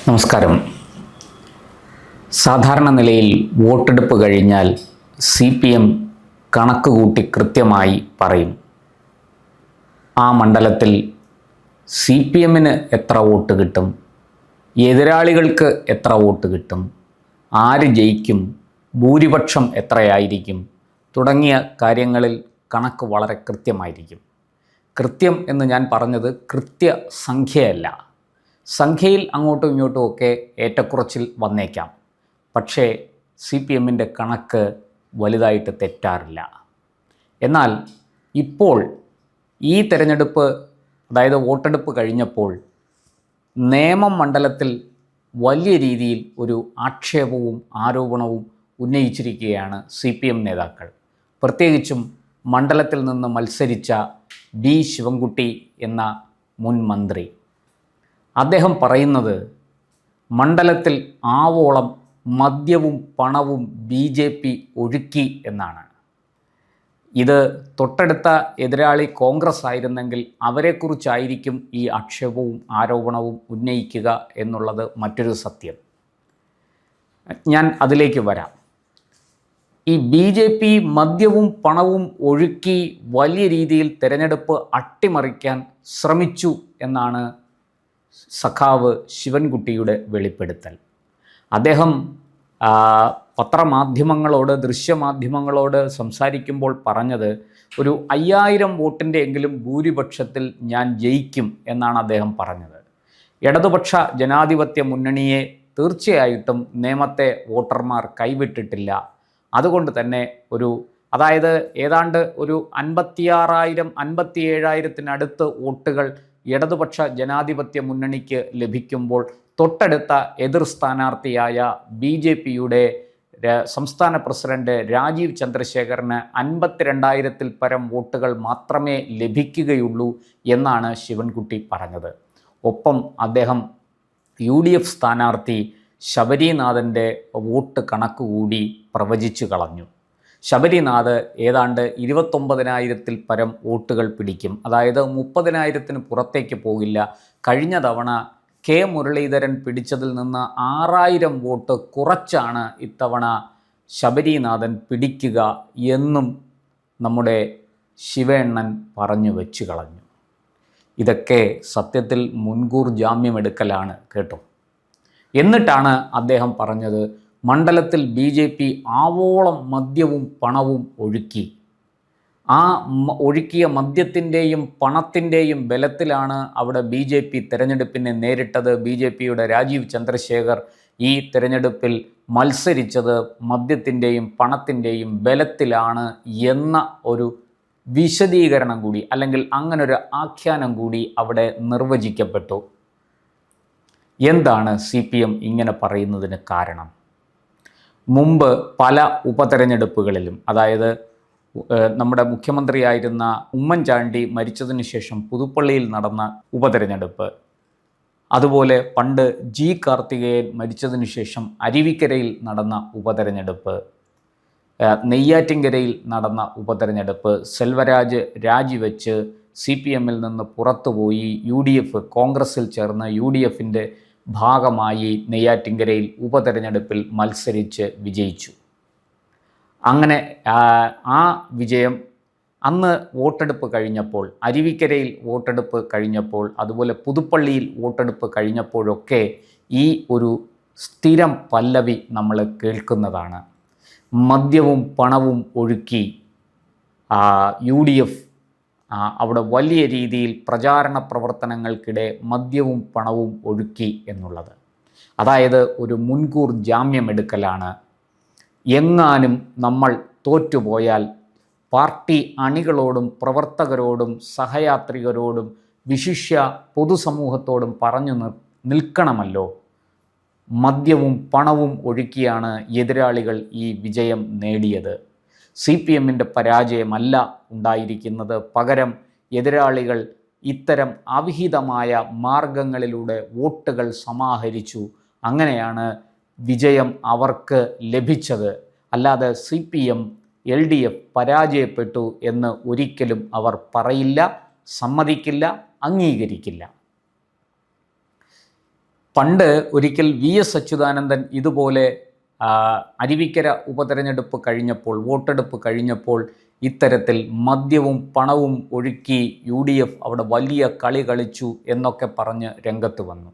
നമസ്കാരം. സാധാരണ നിലയിൽ വോട്ടെടുപ്പ് കഴിഞ്ഞാൽ CPM കണക്ക് കൂട്ടി കൃത്യമായി പറയും. ആ മണ്ഡലത്തിൽ CPMന് എത്ര വോട്ട് കിട്ടും, എതിരാളികൾക്ക് എത്ര വോട്ട് കിട്ടും, ആര് ജയിക്കും, ഭൂരിപക്ഷം എത്രയായിരിക്കും തുടങ്ങിയ കാര്യങ്ങളിൽ കണക്ക് വളരെ കൃത്യമായിരിക്കും. കൃത്യം എന്ന് ഞാൻ പറഞ്ഞത് കൃത്യസംഖ്യയല്ല. സംഖ്യയിൽ അങ്ങോട്ടും ഇങ്ങോട്ടും ഒക്കെ ഏറ്റക്കുറച്ചിൽ വന്നേക്കാം. പക്ഷേ CPMൻ്റെ കണക്ക് വലുതായിട്ട് തെറ്റാറില്ല. എന്നാൽ ഇപ്പോൾ ഈ തെരഞ്ഞെടുപ്പ്, അതായത് വോട്ടെടുപ്പ് കഴിഞ്ഞപ്പോൾ നേമം മണ്ഡലത്തിൽ വലിയ രീതിയിൽ ഒരു ആക്ഷേപവും ആരോപണവും ഉന്നയിച്ചിരിക്കുകയാണ് CPM നേതാക്കൾ. പ്രത്യേകിച്ചും മണ്ഡലത്തിൽ നിന്ന് മത്സരിച്ച ശിവൻകുട്ടി എന്ന മുൻ മന്ത്രി. അദ്ദേഹം പറയുന്നത് മണ്ഡലത്തിൽ ആവോളം മദ്യവും പണവും BJP ഒഴുക്കി എന്നാണ്. ഇത് തൊട്ടടുത്ത എതിരാളി കോൺഗ്രസ് ആയിരുന്നെങ്കിൽ അവരെക്കുറിച്ചായിരിക്കും ഈ ആക്ഷേപവും ആരോപണവും ഉന്നയിക്കുക എന്നുള്ളത് മറ്റൊരു സത്യം. ഞാൻ അതിലേക്ക് വരാം. ഈ BJP മദ്യവും പണവും ഒഴുക്കി വലിയ രീതിയിൽ തെരഞ്ഞെടുപ്പ് അട്ടിമറിക്കാൻ ശ്രമിച്ചു എന്നാണ് സഖാവ് ശിവൻകുട്ടിയുടെ വെളിപ്പെടുത്തൽ. അദ്ദേഹം പത്രമാധ്യമങ്ങളോട്, ദൃശ്യമാധ്യമങ്ങളോട് സംസാരിക്കുമ്പോൾ പറഞ്ഞത് ഒരു 5000 വോട്ടിൻ്റെ എങ്കിലും ഭൂരിപക്ഷത്തിൽ ഞാൻ ജയിക്കും എന്നാണ് അദ്ദേഹം പറഞ്ഞത്. ഇടതുപക്ഷ ജനാധിപത്യ മുന്നണിയെ തീർച്ചയായിട്ടും നേമത്തെ വോട്ടർമാർ കൈവിട്ടിട്ടില്ല. അതുകൊണ്ട് തന്നെ അതായത് ഏതാണ്ട് ഒരു 56,000 57,000-നടുത്ത് വോട്ടുകൾ ഇടതുപക്ഷ ജനാധിപത്യ മുന്നണിക്ക് ലഭിക്കുമ്പോൾ തൊട്ടടുത്ത എതിർ സ്ഥാനാർത്ഥിയായ BJPയുടെ സംസ്ഥാന പ്രസിഡന്റ് രാജീവ് ചന്ദ്രശേഖറിന് 52,000-ൽ പരം വോട്ടുകൾ മാത്രമേ ലഭിക്കുകയുള്ളൂ എന്നാണ് ശിവൻകുട്ടി പറഞ്ഞത്. ഒപ്പം അദ്ദേഹം UDF സ്ഥാനാർത്ഥി ശബരിനാഥൻ്റെ വോട്ട് കണക്കുകൂടി പ്രവചിച്ചു കളഞ്ഞു. ശബരിനാഥ് ഏതാണ്ട് 29,000-ൽ പരം വോട്ടുകൾ പിടിക്കും, അതായത് 30,000-ന് പുറത്തേക്ക് പോകില്ല. കഴിഞ്ഞ തവണ K മുരളീധരൻ പിടിച്ചതിൽ നിന്ന് 6,000 വോട്ട് കുറച്ചാണ് ഇത്തവണ ശബരിനാഥൻ പിടിക്കുക എന്നും നമ്മുടെ ശിവേണ്ണൻ പറഞ്ഞു വെച്ചു കളഞ്ഞു. ഇതൊക്കെ സത്യത്തിൽ മുൻകൂർ ജാമ്യമെടുക്കലാണ് കേട്ടോ. എന്നിട്ടാണ് അദ്ദേഹം പറഞ്ഞത് മണ്ഡലത്തിൽ BJP ആവോളം മദ്യവും പണവും ഒഴുക്കി. ആ ഒഴുക്കിയ മദ്യത്തിൻ്റെയും പണത്തിൻ്റെയും ബലത്തിലാണ് അവിടെ BJP തിരഞ്ഞെടുപ്പിനെ നേരിട്ടത്. BJPയുടെ രാജീവ് ചന്ദ്രശേഖർ ഈ തിരഞ്ഞെടുപ്പിൽ മത്സരിച്ചത് മദ്യത്തിൻ്റെയും പണത്തിൻ്റെയും ബലത്തിലാണ് എന്ന ഒരു വിശദീകരണം കൂടി, അല്ലെങ്കിൽ അങ്ങനൊരു ആഖ്യാനം കൂടി അവിടെ നിർവചിക്കപ്പെട്ടു. എന്താണ് CPM ഇങ്ങനെ പറയുന്നതിന് കാരണം? മുമ്പ് പല ഉപതെരഞ്ഞെടുപ്പുകളിലും, അതായത് നമ്മുടെ മുഖ്യമന്ത്രിയായിരുന്ന ഉമ്മൻചാണ്ടി മരിച്ചതിന് ശേഷം പുതുപ്പള്ളിയിൽ നടന്ന ഉപതെരഞ്ഞെടുപ്പ്, അതുപോലെ പണ്ട് കാർത്തികേയൻ മരിച്ചതിന് ശേഷം അരുവിക്കരയിൽ നടന്ന ഉപതെരഞ്ഞെടുപ്പ്, നെയ്യാറ്റിൻകരയിൽ നടന്ന ഉപതെരഞ്ഞെടുപ്പ്, സെൽവരാജ് രാജിവെച്ച് CPMൽ നിന്ന് പുറത്തുപോയി UDF കോൺഗ്രസിൽ ചേർന്ന് UDFൻ്റെ ഭാഗമായി നെയ്യാറ്റിൻകരയിൽ ഉപതെരഞ്ഞെടുപ്പിൽ മത്സരിച്ച് വിജയിച്ചു. അങ്ങനെ ആ വിജയം അന്ന് വോട്ടെടുപ്പ് കഴിഞ്ഞപ്പോൾ, അരുവിക്കരയിൽ വോട്ടെടുപ്പ് കഴിഞ്ഞപ്പോൾ, അതുപോലെ പുതുപ്പള്ളിയിൽ വോട്ടെടുപ്പ് കഴിഞ്ഞപ്പോഴൊക്കെ ഈ ഒരു സ്ഥിരം പല്ലവി നമ്മൾ കേൾക്കുന്നതാണ്. മദ്യവും പണവും ഒഴുക്കി UDF അവിടെ വലിയ രീതിയിൽ പ്രചാരണ പ്രവർത്തനങ്ങൾക്കിടെ മദ്യവും പണവും ഒഴുക്കി എന്നുള്ളത്. അതായത് ഒരു മുൻകൂർ ജാമ്യമെടുക്കലാണ്. എങ്ങാനും നമ്മൾ തോറ്റുപോയാൽ പാർട്ടി അണികളോടും പ്രവർത്തകരോടും സഹയാത്രികരോടും വിശിഷ്യ പൊതുസമൂഹത്തോടും പറഞ്ഞു നിൽക്കണമല്ലോ. മദ്യവും പണവും ഒഴുക്കിയാണ് എതിരാളികൾ ഈ വിജയം നേടിയത്. CPMൻ്റെ പരാജയമല്ല ഉണ്ടായിരിക്കുന്നത്. പകരം എതിരാളികൾ ഇത്തരം അവിഹിതമായ മാർഗങ്ങളിലൂടെ വോട്ടുകൾ സമാഹരിച്ചു. അങ്ങനെയാണ് വിജയം അവർക്ക് ലഭിച്ചത്. അല്ലാതെ CPM LDF പരാജയപ്പെട്ടു എന്ന് ഒരിക്കലും അവർ പറയില്ല, സമ്മതിക്കില്ല, അംഗീകരിക്കില്ല. പണ്ട് ഒരിക്കൽ VS അച്യുതാനന്ദൻ ഇതുപോലെ അരുവിക്കര ഉപതെരഞ്ഞെടുപ്പ് കഴിഞ്ഞപ്പോൾ, വോട്ടെടുപ്പ് കഴിഞ്ഞപ്പോൾ ഇത്തരത്തിൽ മദ്യവും പണവും ഒഴുക്കി UDF അവിടെ വലിയ കളി കളിച്ചു എന്നൊക്കെ പറഞ്ഞ് രംഗത്ത് വന്നു.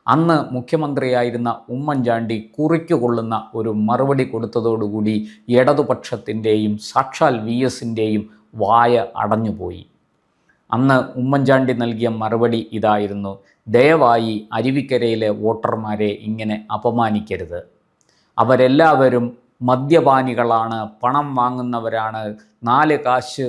അന്ന് മുഖ്യമന്ത്രിയായിരുന്ന ഉമ്മൻചാണ്ടി കുറിക്കുകൊള്ളുന്ന ഒരു മറുപടി കൊടുത്തതോടുകൂടി ഇടതുപക്ഷത്തിൻ്റെയും സാക്ഷാൽ VSൻ്റെയും വായ അടഞ്ഞുപോയി. അന്ന് ഉമ്മൻചാണ്ടി നൽകിയ മറുപടി ഇതായിരുന്നു: ദയവായി അരുവിക്കരയിലെ വോട്ടർമാരെ ഇങ്ങനെ അപമാനിക്കരുത്. അവരെല്ലാവരും മദ്യപാനികളാണ്, പണം വാങ്ങുന്നവരാണ്, 4 കാശ്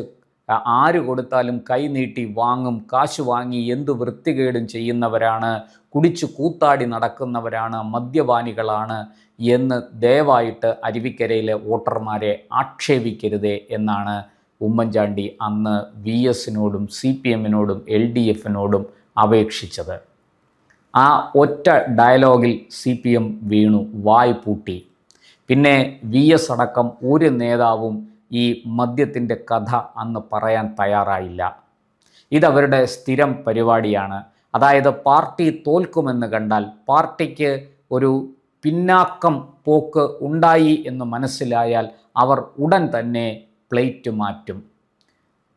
ആര് കൊടുത്താലും കൈനീട്ടി വാങ്ങും, കാശ് വാങ്ങി എന്ത് വൃത്തികേടും ചെയ്യുന്നവരാണ്, കുടിച്ചു കൂത്താടി നടക്കുന്നവരാണ്, മദ്യപാനികളാണ് എന്ന് ദയവായിട്ട് അരുവിക്കരയിലെ വോട്ടർമാരെ ആക്ഷേപിക്കരുതേ എന്നാണ് ഉമ്മൻചാണ്ടി അന്ന് VSനോടും CPMനോടും LDFനോടും അപേക്ഷിച്ചത്. ആ ഒറ്റ ഡയലോഗിൽ CPM വീണു, വായ് പൂട്ടി. പിന്നെ VS അടക്കം ഒരു നേതാവും ഈ മദ്യത്തിൻ്റെ കഥ അന്ന് പറയാൻ തയ്യാറായില്ല. ഇതവരുടെ സ്ഥിരം പരിപാടിയാണ്. അതായത് പാർട്ടി തോൽക്കുമെന്ന് കണ്ടാൽ, പാർട്ടിക്ക് ഒരു പിന്നാക്കം പോക്ക് ഉണ്ടായി എന്ന് മനസ്സിലായാൽ അവർ ഉടൻ തന്നെ പ്ലേറ്റ് മാറ്റും.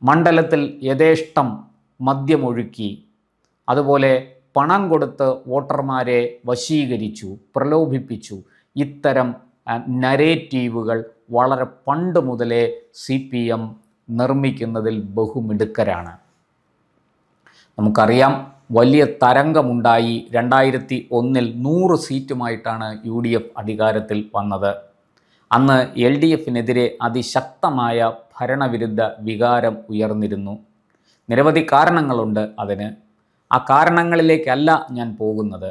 മണ്ഡലത്തിൽ യഥേഷ്ടം മദ്യമൊഴുക്കി, അതുപോലെ പണം കൊടുത്ത് വോട്ടർമാരെ വശീകരിച്ചു, പ്രലോഭിപ്പിച്ചു. ഇത്തരം നരേറ്റീവുകൾ വളരെ പണ്ട് മുതലേ CPM നിർമ്മിക്കുന്നതിൽ ബഹുമിടുക്കരാണ്. നമുക്കറിയാം, വലിയ തരംഗമുണ്ടായി. 2001 100 സീറ്റുമായിട്ടാണ് UDF അധികാരത്തിൽ വന്നത്. അന്ന് LDFനെതിരെ അതിശക്തമായ ഭരണവിരുദ്ധ വികാരം ഉയർന്നിരുന്നു. നിരവധി കാരണങ്ങളുണ്ട് അതിന്. ആ കാരണങ്ങളിലേക്കല്ല ഞാൻ പോകുന്നത്.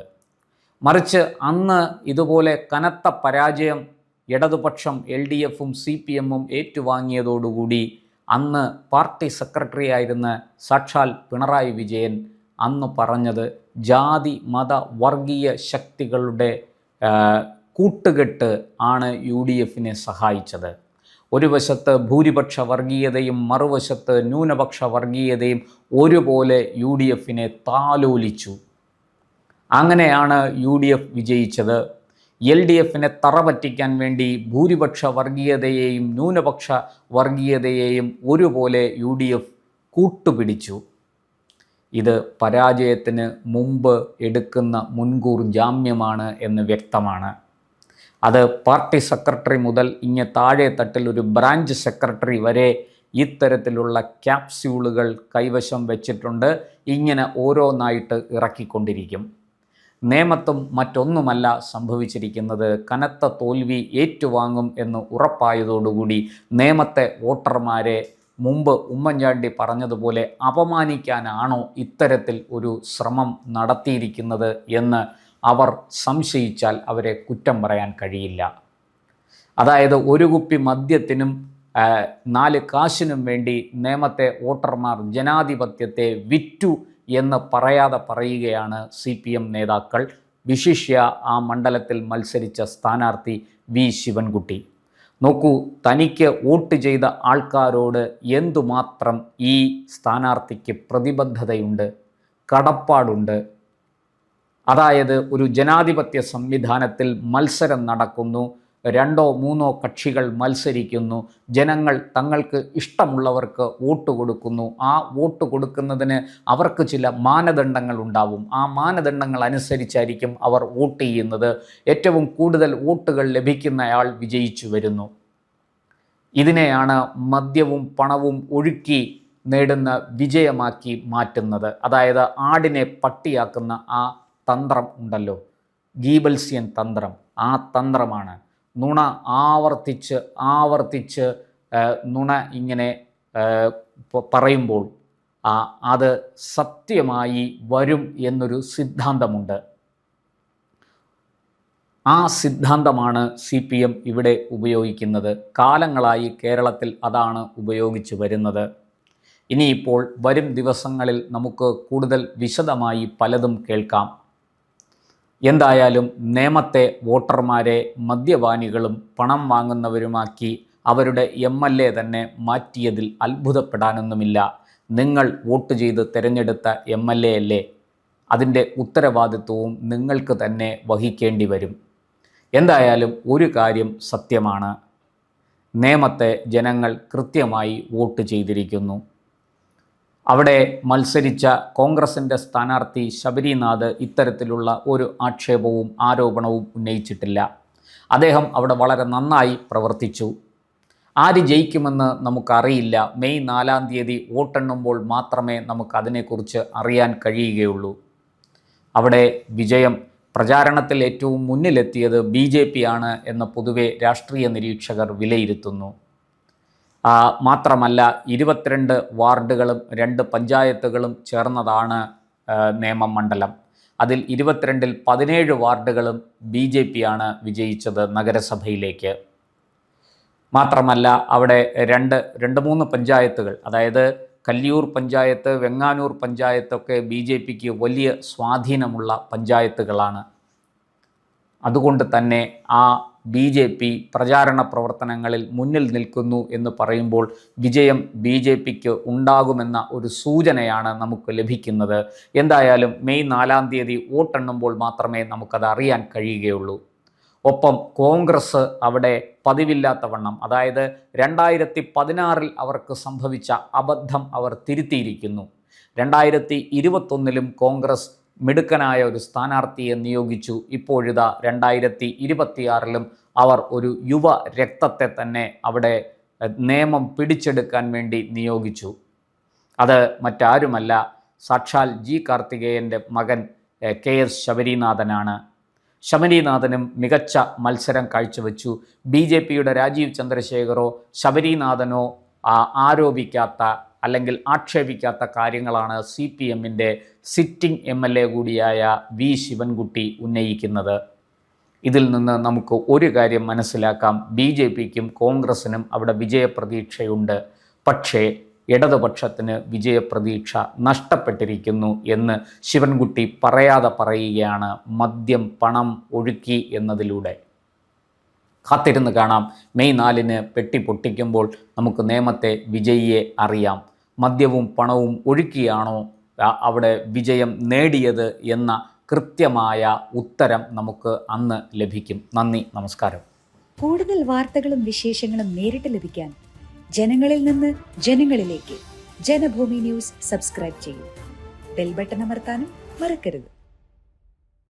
മറിച്ച് അന്ന് ഇതുപോലെ കനത്ത പരാജയം ഇടതുപക്ഷം LDFും CPMും ഏറ്റുവാങ്ങിയതോടുകൂടി അന്ന് പാർട്ടി സെക്രട്ടറി ആയിരുന്ന സാക്ഷാൽ പിണറായി വിജയൻ അന്ന് പറഞ്ഞത് ജാതി മത വർഗീയ ശക്തികളുടെ കൂട്ടുകെട്ട് ആണ് UDFനെ സഹായിച്ചത്. ഒരു വശത്ത് ഭൂരിപക്ഷ വർഗീയതയും മറുവശത്ത് ന്യൂനപക്ഷ വർഗീയതയും ഒരുപോലെ UDFനെ താലോലിച്ചു. അങ്ങനെയാണ് UDF വിജയിച്ചത്. LDFനെ തറപറ്റിക്കാൻ വേണ്ടി ഭൂരിപക്ഷ വർഗീയതയെയും ന്യൂനപക്ഷ വർഗീയതയെയും ഒരുപോലെ UDF കൂട്ടുപിടിച്ചു. ഇത് പരാജയത്തിന് മുമ്പ് എടുക്കുന്ന മുൻകൂർ ജാമ്യമാണ് എന്ന് വ്യക്തമാണ്. അത് പാർട്ടി സെക്രട്ടറി മുതൽ ഇങ്ങ് താഴെ തട്ടിൽ ഒരു ബ്രാഞ്ച് സെക്രട്ടറി വരെ ഇത്തരത്തിലുള്ള ക്യാപ്സ്യൂളുകൾ കൈവശം വെച്ചിട്ടുണ്ട്. ഇങ്ങനെ ഓരോന്നായിട്ട് ഇറക്കിക്കൊണ്ടിരിക്കും. നേമത്തും മറ്റൊന്നുമല്ല സംഭവിച്ചിരിക്കുന്നത്. കനത്ത തോൽവി ഏറ്റുവാങ്ങും എന്ന് ഉറപ്പായതോടുകൂടി നേമത്തെ വോട്ടർമാരെ മുമ്പ് ഉമ്മൻചാണ്ടി പറഞ്ഞതുപോലെ അപമാനിക്കാനാണോ ഇത്തരത്തിൽ ഒരു ശ്രമം നടത്തിയിരിക്കുന്നത് എന്ന് അവർ സംശയിച്ചാൽ അവരെ കുറ്റം പറയാൻ കഴിയില്ല. അതായത് ഒരു കുപ്പി മദ്യത്തിനും 4 കാശിനും വേണ്ടി നേമത്തെ വോട്ടർമാർ ജനാധിപത്യത്തെ വിറ്റു എന്ന് പറയാതെ പറയുകയാണ് CPM നേതാക്കൾ. വിശിഷ്യ ആ മണ്ഡലത്തിൽ മത്സരിച്ച സ്ഥാനാർത്ഥി V ശിവൻകുട്ടി. നോക്കൂ, തനിക്ക് വോട്ട് ചെയ്ത ആൾക്കാരോട് എന്തുമാത്രം ഈ സ്ഥാനാർത്ഥിക്ക് പ്രതിബദ്ധതയുണ്ട്, കടപ്പാടുണ്ട്. അതായത് ഒരു ജനാധിപത്യ സംവിധാനത്തിൽ മത്സരം നടക്കുന്നു, 2 3 കക്ഷികൾ മത്സരിക്കുന്നു, ജനങ്ങൾ തങ്ങൾക്ക് ഇഷ്ടമുള്ളവർക്ക് വോട്ട് കൊടുക്കുന്നു. ആ വോട്ട് കൊടുക്കുന്നതിന് അവർക്ക് ചില മാനദണ്ഡങ്ങൾ ഉണ്ടാവും. ആ മാനദണ്ഡങ്ങൾ അനുസരിച്ചായിരിക്കും അവർ വോട്ട് ചെയ്യുന്നത്. ഏറ്റവും കൂടുതൽ വോട്ടുകൾ ലഭിക്കുന്നയാൾ വിജയിച്ചു വരുന്നു. ഇതിനെയാണ് മദ്യവും പണവും ഒഴുക്കി നേടുന്ന വിജയമാക്കി മാറ്റുന്നത്. അതായത് ആടിനെ പട്ടിയാക്കുന്ന ആ തന്ത്രം ഉണ്ടല്ലോ, ഗീബൽസിയൻ തന്ത്രം, ആ തന്ത്രമാണ്. നുണ ആവർത്തിച്ച് നുണ ഇങ്ങനെ പറയുമ്പോൾ അത് സത്യമായി വരും എന്നൊരു സിദ്ധാന്തമുണ്ട്. ആ സിദ്ധാന്തമാണ് CPM ഇവിടെ ഉപയോഗിക്കുന്നത്. കാലങ്ങളായി കേരളത്തിൽ അതാണ് ഉപയോഗിച്ച് വരുന്നത്. ഇനിയിപ്പോൾ വരും ദിവസങ്ങളിൽ നമുക്ക് കൂടുതൽ വിശദമായി പലതും കേൾക്കാം. എന്തായാലും നേമത്തെ വോട്ടർമാരെ മദ്യപാനികളും പണം വാങ്ങുന്നവരുമാക്കി അവരുടെ MLA തന്നെ മാറ്റിയതിൽ അത്ഭുതപ്പെടാനൊന്നുമില്ല. നിങ്ങൾ വോട്ട് ചെയ്ത് തിരഞ്ഞെടുത്ത MLA അല്ലേ? അതിൻ്റെ ഉത്തരവാദിത്വവും നിങ്ങൾക്ക് തന്നെ വഹിക്കേണ്ടി വരും. എന്തായാലും ഒരു കാര്യം സത്യമാണ്, നേമത്തെ ജനങ്ങൾ കൃത്യമായി വോട്ട് ചെയ്തിരിക്കുന്നു. അവിടെ മത്സരിച്ച കോൺഗ്രസിൻ്റെ സ്ഥാനാർത്ഥി ശബരിനാഥ് ഇത്തരത്തിലുള്ള ഒരു ആക്ഷേപവും ആരോപണവും ഉന്നയിച്ചിട്ടില്ല. അദ്ദേഹം അവിടെ വളരെ നന്നായി പ്രവർത്തിച്ചു. ആര് ജയിക്കുമെന്ന് നമുക്കറിയില്ല. മെയ് 4-ാം തീയതി വോട്ടെണ്ണുമ്പോൾ മാത്രമേ നമുക്കതിനെക്കുറിച്ച് അറിയാൻ കഴിയുകയുള്ളൂ. അവിടെ വിജയം പ്രചാരണത്തിൽ ഏറ്റവും മുന്നിലെത്തിയത് BJP ആണ് എന്ന് പൊതുവെ രാഷ്ട്രീയ നിരീക്ഷകർ വിലയിരുത്തുന്നു. മാത്രമല്ല 22 വാർഡുകളും 2 പഞ്ചായത്തുകളും ചേർന്നതാണ് നേമം മണ്ഡലം. അതിൽ 22-ൽ 17 വാർഡുകളും BJP ആണ് വിജയിച്ചത് നഗരസഭയിലേക്ക്. മാത്രമല്ല അവിടെ 2-3 പഞ്ചായത്തുകൾ, അതായത് കല്ലിയൂർ പഞ്ചായത്ത്, വെങ്ങാനൂർ പഞ്ചായത്തൊക്കെ BJPക്ക് വലിയ സ്വാധീനമുള്ള പഞ്ചായത്തുകളാണ്. അതുകൊണ്ട് തന്നെ ആ BJP പ്രചാരണ പ്രവർത്തനങ്ങളിൽ മുന്നിൽ നിൽക്കുന്നു എന്ന് പറയുമ്പോൾ വിജയം BJPക്ക് ഉണ്ടാകുമെന്ന ഒരു സൂചനയാണ് നമുക്ക് ലഭിക്കുന്നത്. എന്തായാലും മെയ് 4-ാം തീയതി വോട്ടെണ്ണുമ്പോൾ മാത്രമേ നമുക്കത് അറിയാൻ കഴിയുകയുള്ളൂ. ഒപ്പം കോൺഗ്രസ് അവിടെ പതിവില്ലാത്ത വണ്ണം, അതായത് 2016-ൽ അവർക്ക് സംഭവിച്ച അബദ്ധം അവർ തിരുത്തിയിരിക്കുന്നു. 2021-ലും കോൺഗ്രസ് മിടുക്കനായ ഒരു സ്ഥാനാർത്ഥിയെ നിയോഗിച്ചു. ഇപ്പോഴിതാ 2026-ലും അവർ ഒരു യുവ രക്തത്തെ തന്നെ അവിടെ നേമം പിടിച്ചെടുക്കാൻ വേണ്ടി നിയോഗിച്ചു. അത് മറ്റാരുമല്ല, സാക്ഷാൽ G. കാർത്തികേയൻ്റെ മകൻ KS ശബരിനാഥനാണ്. ശബരിനാഥനും മികച്ച മത്സരം കാഴ്ചവെച്ചു. BJPയുടെ രാജീവ് ചന്ദ്രശേഖരോ ശബരിനാഥനോ ആരോപിക്കാത്ത അല്ലെങ്കിൽ ആക്ഷേപിക്കാത്ത കാര്യങ്ങളാണ് CPMൻ്റെ സിറ്റിംഗ് MLA കൂടിയായ V. ശിവൻകുട്ടി ഉന്നയിക്കുന്നത്. ഇതിൽ നിന്ന് നമുക്ക് ഒരു കാര്യം മനസ്സിലാക്കാം, BJPക്കും കോൺഗ്രസിനും അവിടെ വിജയപ്രതീക്ഷയുണ്ട്. പക്ഷേ ഇടതുപക്ഷത്തിന് വിജയപ്രതീക്ഷ നഷ്ടപ്പെട്ടിരിക്കുന്നു എന്ന് ശിവൻകുട്ടി പറയാതെ പറയുകയാണ്, മദ്യം പണം ഒഴുക്കി എന്നതിലൂടെ. കാത്തിരുന്ന് കാണാം. മെയ് 4-ന് പെട്ടി പൊട്ടിക്കുമ്പോൾ നമുക്ക് നേമത്തെ വിജയിയെ അറിയാം. മദ്യവും പണവും ഒഴുക്കിയാണോ അവിടെ വിജയം നേടിയത് എന്ന കൃത്യമായ ഉത്തരം നമുക്ക് അന്ന് ലഭിക്കും. നന്ദി, നമസ്കാരം. കൂടുതൽ വാർത്തകളും വിശേഷങ്ങളും നേരിട്ട് ലഭിക്കാൻ ജനങ്ങളിൽ നിന്ന് ജനങ്ങളിലേക്ക് ജനഭൂമി ന്യൂസ് സബ്സ്ക്രൈബ് ചെയ്യൂ. ബെൽ ബട്ടൺ അമർത്താനും മറക്കരുത്.